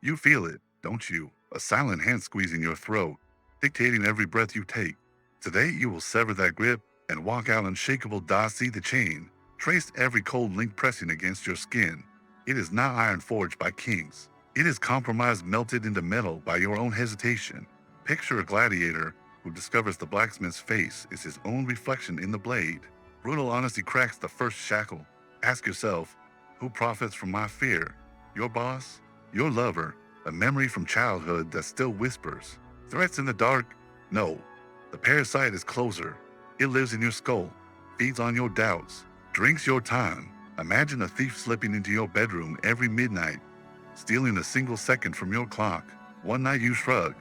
You feel it, don't you? A silent hand squeezing your throat, dictating every breath you take. Today you will sever that grip and walk out unshakable. See the chain, traced every cold link pressing against your skin. It is not iron forged by kings. It is compromise melted into metal by your own hesitation. Picture a gladiator who discovers the blacksmith's face is his own reflection in the blade. Brutal honesty cracks the first shackle. Ask yourself, who profits from my fear? Your boss? Your lover? A memory from childhood that still whispers? Threats in the dark? No. The parasite is closer. It lives in your skull, feeds on your doubts, drinks your time. Imagine a thief slipping into your bedroom every midnight, stealing a single second from your clock. One night you shrug.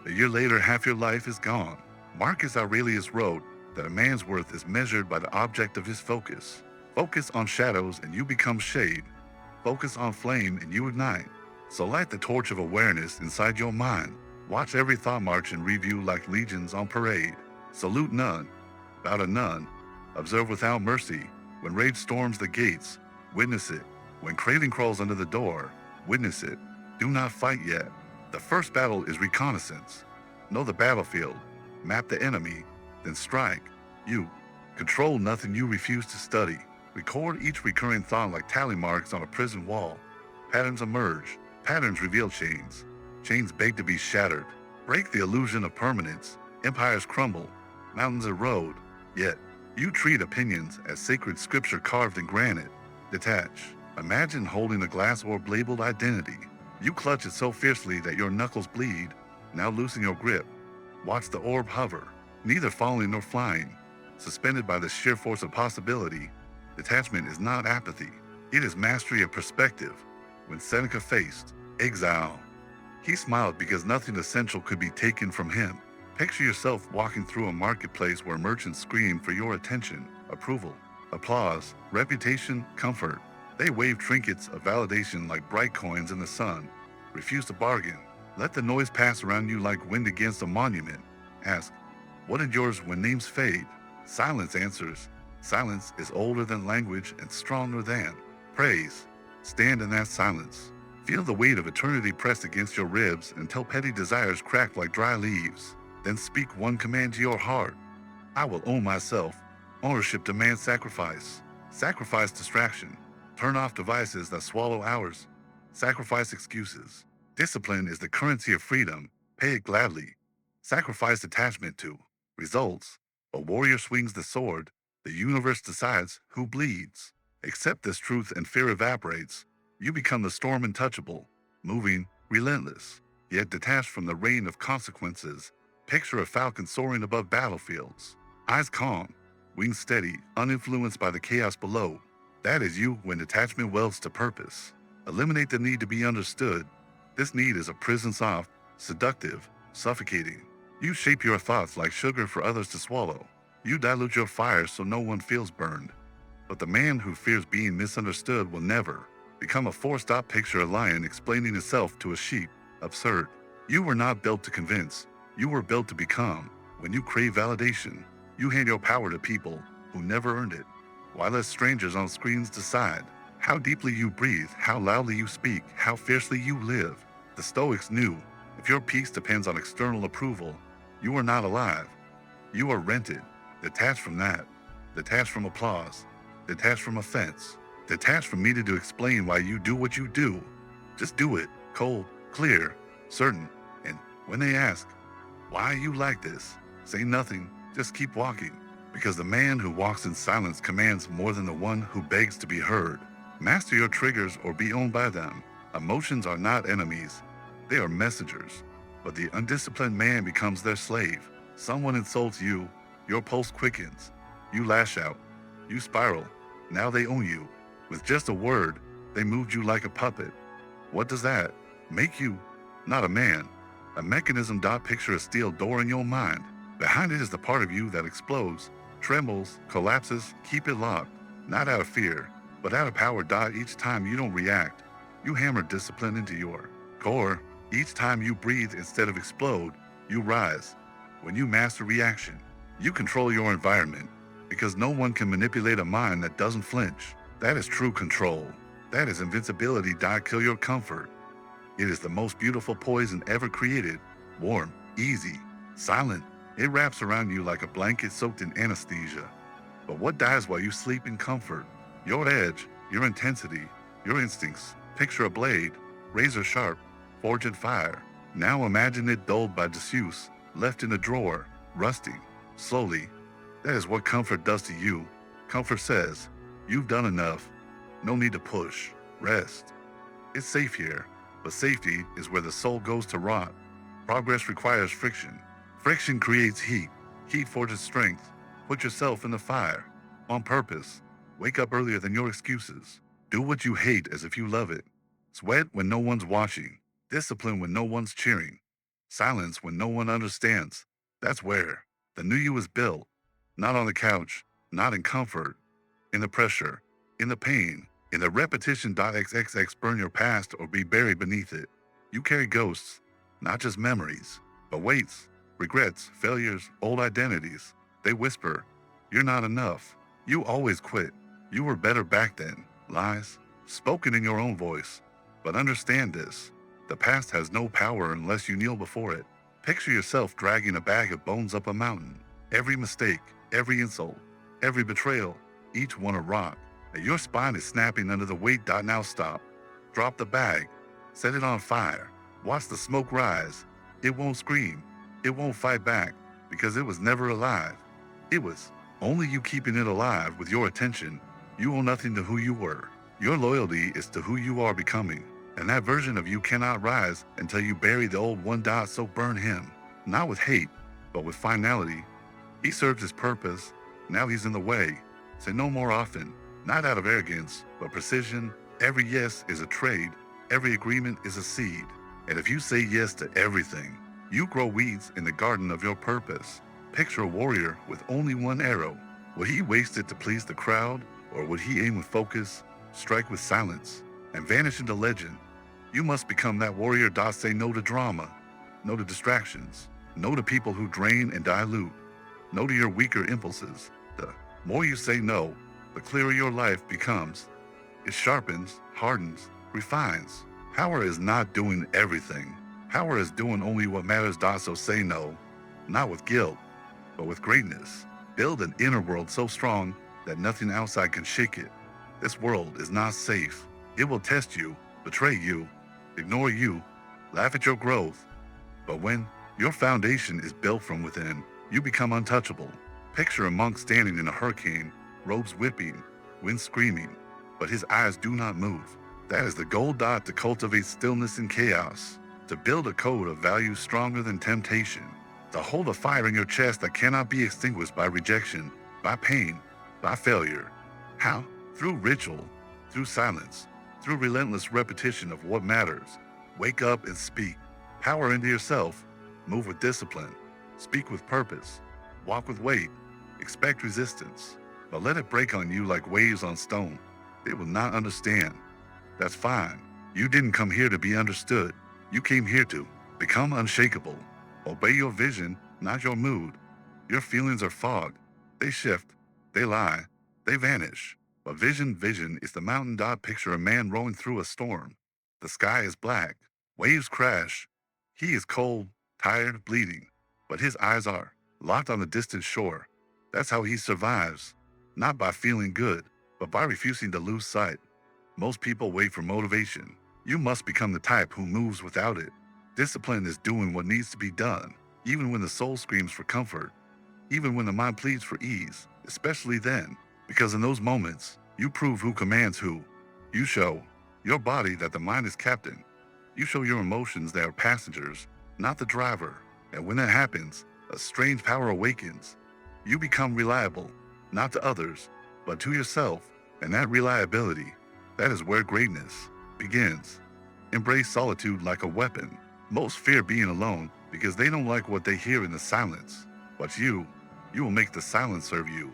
A year later, half your life is gone. Marcus Aurelius wrote that a man's worth is measured by the object of his focus. Focus on shadows and you become shade. Focus on flame and you ignite. So light the torch of awareness inside your mind. Watch every thought march in review like legions on parade. Salute none, bow to none. Observe without mercy. When rage storms the gates, witness it. When craving crawls under the door, witness it. Do not fight yet. The first battle is reconnaissance. Know the battlefield. Map the enemy. Then strike. You. Control nothing you refuse to study. Record each recurring thought like tally marks on a prison wall. Patterns emerge. Patterns reveal chains. Chains beg to be shattered. Break the illusion of permanence. Empires crumble. Mountains erode. Yet, you treat opinions as sacred scripture carved in granite. Detach. Imagine holding a glass orb labeled identity. You clutch it so fiercely that your knuckles bleed, now loosen your grip. Watch the orb hover, neither falling nor flying. Suspended by the sheer force of possibility, detachment is not apathy. It is mastery of perspective. When Seneca faced exile, he smiled because nothing essential could be taken from him. Picture yourself walking through a marketplace where merchants scream for your attention, approval, applause, reputation, comfort. They wave trinkets of validation like bright coins in the sun. Refuse to bargain. Let the noise pass around you like wind against a monument. Ask, what endures when names fade? Silence answers. Silence is older than language and stronger than praise. Stand in that silence. Feel the weight of eternity pressed against your ribs until petty desires crack like dry leaves. Then speak one command to your heart. I will own myself. Ownership demands sacrifice. Sacrifice distraction. Turn off devices that swallow hours. Sacrifice excuses. Discipline is the currency of freedom. Pay it gladly. Sacrifice attachment to results. A warrior swings the sword. The universe decides who bleeds. Accept this truth and fear evaporates. You become the storm untouchable, moving, relentless, yet detached from the rain of consequences. Picture a falcon soaring above battlefields. Eyes calm, wings steady, uninfluenced by the chaos below. That is you when detachment welds to purpose. Eliminate the need to be understood. This need is a prison soft, seductive, suffocating. You shape your thoughts like sugar for others to swallow. You dilute your fire so no one feels burned. But the man who fears being misunderstood will never become a four-stop. Picture a lion explaining itself to a sheep. Absurd. You were not built to convince. You were built to become. When you crave validation, you hand your power to people who never earned it. Why let strangers on screens decide how deeply you breathe, how loudly you speak, how fiercely you live? The Stoics knew if your peace depends on external approval, you are not alive. You are rented. Detached from that. Detached from applause. Detached from offense. Detached from needing to explain why you do what you do. Just do it. Cold, clear, certain. And when they ask, why you like this? Say nothing, just keep walking. Because the man who walks in silence commands more than the one who begs to be heard. Master your triggers or be owned by them. Emotions are not enemies, they are messengers. But the undisciplined man becomes their slave. Someone insults you, your pulse quickens. You lash out, you spiral. Now they own you. With just a word, they moved you like a puppet. What does that make you? Not a man. A mechanism. Picture a steel door in your mind. Behind it is the part of you that explodes, trembles, collapses. Keep it locked, not out of fear, but out of power. Each time you don't react, you hammer discipline into your core. Each time you breathe instead of explode, you rise. When you master reaction, you control your environment, because no one can manipulate a mind that doesn't flinch. That is true control. That is invincibility. Kill your comfort. It is the most beautiful poison ever created. Warm, easy, silent. It wraps around you like a blanket soaked in anesthesia. But what dies while you sleep in comfort? Your edge, your intensity, your instincts. Picture a blade, razor sharp, forged in fire. Now imagine it dulled by disuse, left in a drawer, rusting, slowly. That is what comfort does to you. Comfort says, you've done enough. No need to push. Rest. It's safe here, but safety is where the soul goes to rot. Progress requires friction. Friction creates heat. Heat forges strength. Put yourself in the fire. On purpose. Wake up earlier than your excuses. Do what you hate as if you love it. Sweat when no one's watching. Discipline when no one's cheering. Silence when no one understands. That's where the new you is built. Not on the couch, not in comfort, in the pressure, in the pain, in the repetition. XXX burn your past or be buried beneath it. You carry ghosts, not just memories, but weights, regrets, failures, old identities. They whisper, you're not enough. You always quit. You were better back then. Lies, spoken in your own voice. But understand this, the past has no power unless you kneel before it. Picture yourself dragging a bag of bones up a mountain. Every mistake, every insult, every betrayal, each one a rock. And your spine is snapping under the weight. Now stop. Drop the bag. Set it on fire. Watch the smoke rise. It won't scream. It won't fight back because it was never alive. It was only you keeping it alive with your attention. You owe nothing to who you were. Your loyalty is to who you are becoming. And that version of you cannot rise until you bury the old one. So burn him. Not with hate, but with finality. He served his purpose. Now he's in the way. Say no more often. Not out of arrogance, but precision. Every yes is a trade. Every agreement is a seed. And if you say yes to everything, you grow weeds in the garden of your purpose. Picture a warrior with only one arrow. Would he waste it to please the crowd? Or would he aim with focus, strike with silence, and vanish into legend? You must become that warrior. Say no to drama, no to distractions, no to people who drain and dilute, no to your weaker impulses. The more you say no, the clearer your life becomes. It sharpens, hardens, refines. Power is not doing everything. Power is doing only what matters. So say no, not with guilt, but with greatness. Build an inner world so strong that nothing outside can shake it. This world is not safe. It will test you, betray you, ignore you, laugh at your growth. But when your foundation is built from within, you become untouchable. Picture a monk standing in a hurricane, robes whipping, wind screaming, but his eyes do not move. That is the gold. To cultivate stillness in chaos, to build a code of values stronger than temptation, to hold a fire in your chest that cannot be extinguished by rejection, by pain, by failure. How? Through ritual, through silence, through relentless repetition of what matters. Wake up and speak. Power into yourself. Move with discipline. Speak with purpose. Walk with weight. Expect resistance. But let it break on you like waves on stone. They will not understand. That's fine. You didn't come here to be understood. You came here to become unshakable. Obey your vision, not your mood. Your feelings are fog. They shift. They lie. They vanish. But vision is the mountain. Picture a man rowing through a storm. The sky is black. Waves crash. He is cold, tired, bleeding. But his eyes are locked on the distant shore. That's how he survives. Not by feeling good, but by refusing to lose sight. Most people wait for motivation. You must become the type who moves without it. Discipline is doing what needs to be done, even when the soul screams for comfort, even when the mind pleads for ease, especially then, because in those moments, you prove who commands who. You show your body that the mind is captain. You show your emotions they are passengers, not the driver. And when that happens, a strange power awakens. You become reliable, not to others, but to yourself. And that reliability, that is where greatness begins. Embrace solitude like a weapon. Most fear being alone because they don't like what they hear in the silence. But you will make the silence serve you.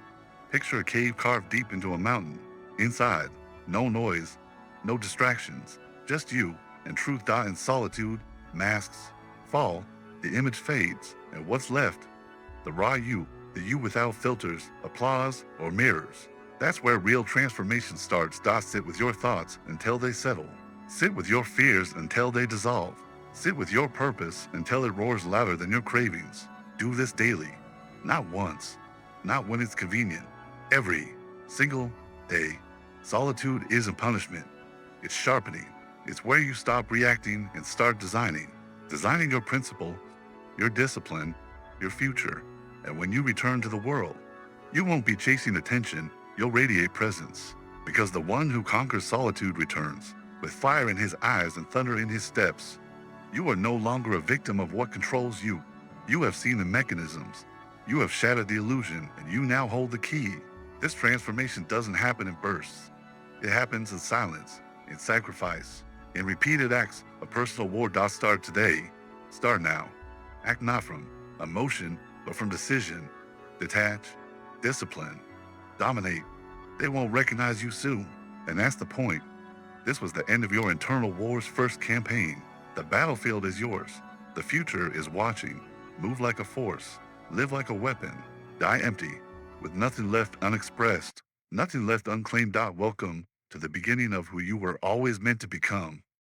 Picture a cave carved deep into a mountain. Inside, no noise, no distractions, just you and truth. In solitude, masks fall, the image fades, and what's left? The raw you, the you without filters, applause, or mirrors. That's where real transformation starts. Sit with your thoughts until they settle. Sit with your fears until they dissolve. Sit with your purpose until it roars louder than your cravings. Do this daily, not once, not when it's convenient, every single day. Solitude isn't punishment, it's sharpening. It's where you stop reacting and start designing. Designing your principle, your discipline, your future. And when you return to the world, you won't be chasing attention, you'll radiate presence. Because the one who conquers solitude returns, with fire in his eyes and thunder in his steps. You are no longer a victim of what controls you. You have seen the mechanisms. You have shattered the illusion, and you now hold the key. This transformation doesn't happen in bursts. It happens in silence, in sacrifice, in repeated acts of personal war. Start today. Start now. Act not from emotion, but from decision. Detach, discipline, dominate. They won't recognize you soon. And that's the point. This was the end of your internal war's first campaign. The battlefield is yours. The future is watching. Move like a force. Live like a weapon. Die empty, with nothing left unexpressed, nothing left unclaimed. Welcome to the beginning of who you were always meant to become.